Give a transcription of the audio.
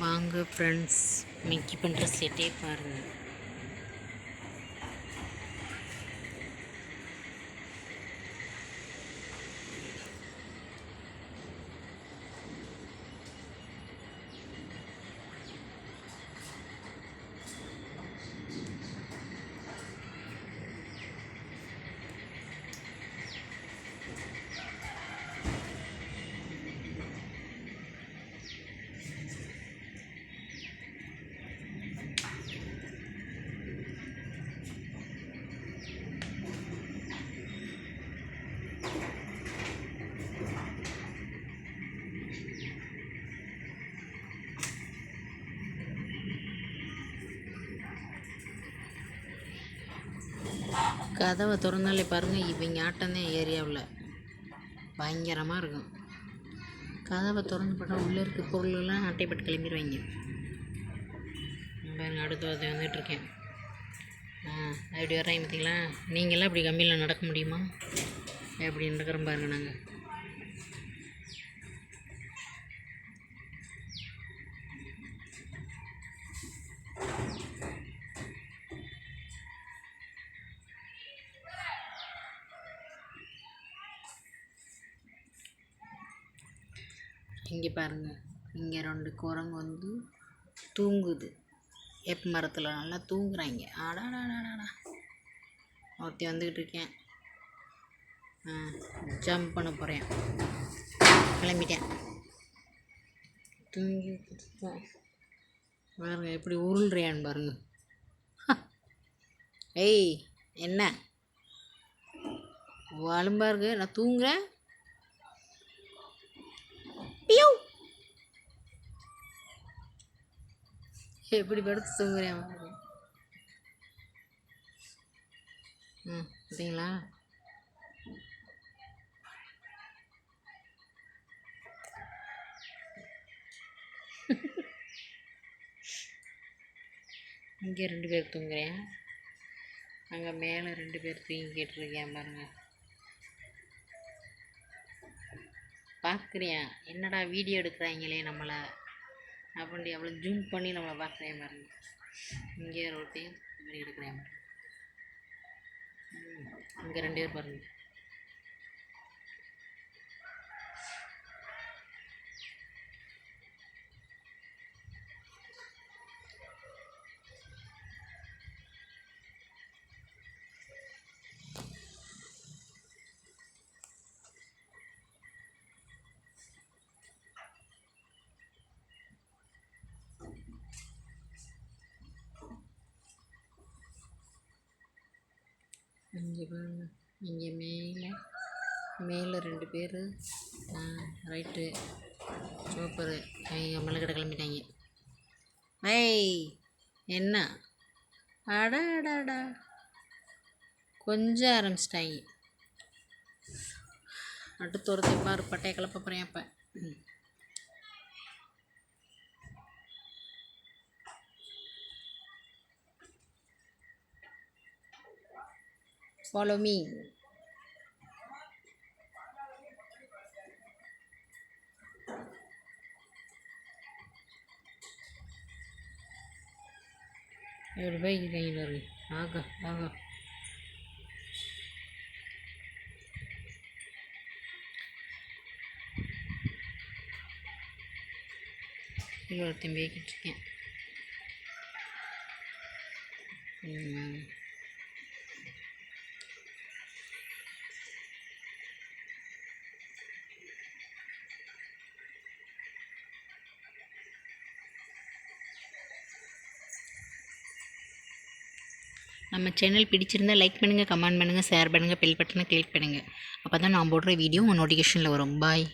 வாங்க friends, Mickey பண்ணுற செட்டே பாருங்கள். கதவை திறந்தாலே பாருங்கள், இவங்க ஆட்டம்தான் ஏரியாவில் பயங்கரமாக இருக்கும். கதவை திறந்து போட்டால் உள்ளே இருக்க பொருளெல்லாம் அட்டைப்பட்டு கிளம்பிடுவாங்க. பாருங்கள், அடுத்து வந்துட்டுருக்கேன். அப்படி வர்றாங்க பார்த்தீங்களா? நீங்களாம் இப்படி கம்மியில் நடக்க முடியுமா? எப்படி நடக்கிறோம் பாருங்கள். நாங்கள் இங்கே பாருங்கள், இங்கே 2 குரங்கு வந்து தூங்குது. வேப்ப மரத்தில் நல்லா தூங்குறாங்க. ஆடாடாடாடா, ஒருத்தி வந்துக்கிட்டு இருக்கேன். ஜம்ப் பண்ண போகிறேன். கிளம்பிட்டேன். தூங்கி பாருங்க எப்படி உருள்றியான்னு பாருங்க. ஏய், என்ன வலும்பா இருக்கு? நான் தூங்குறேன். எப்படி படுத்து தூங்குறேன். பார்த்தீங்களா? இங்கே 2 பேர் தூங்குறேன், அங்கே மேலே 2 பேர் தூங்கிக்கிட்டு இருக்கேன் பாருங்க. பார்க்குறியா? என்னடா வீடியோ எடுக்கிறாங்களே நம்மளை அப்படி அவ்வளோ ஜூம் பண்ணி நம்மளை பார்க்குறேன் பாருங்க. இங்கே ஒருத்தையும் இப்படி எடுக்கிறேன் பாருங்க. இங்கே 2 பேர் பாருங்க. இங்கே பாருங்க, இங்கே மேலே 2 பேர். Right, super. மிளகடை கிளம்பிட்டாங்க. ஏய், என்ன அடாடாடா, கொஞ்சம் ஆரம்பிச்சிட்டாங்க. அடுத்து ஒருத்தர் பாரு, பட்டையை கிளப்ப போகிறேன். அப்போ follow me. எப்படி போய்க்கிட்டீங்க பாரு. ஆகா ஆகா, ஒருத்தையும் போய்கிட்டு இருக்கேன். நம்ம சேனல் பிடிச்சிருந்தால் லைக் பண்ணுங்கள், கமெண்ட் பண்ணுங்கள், ஷேர் பண்ணுங்கள், பெல் பட்டனை கிளிக் பண்ணுங்கள். அப்போ தான் நான் போடுற வீடியோ உங்கள் நோட்டிஃபிகேஷனில் வரும். பாய்.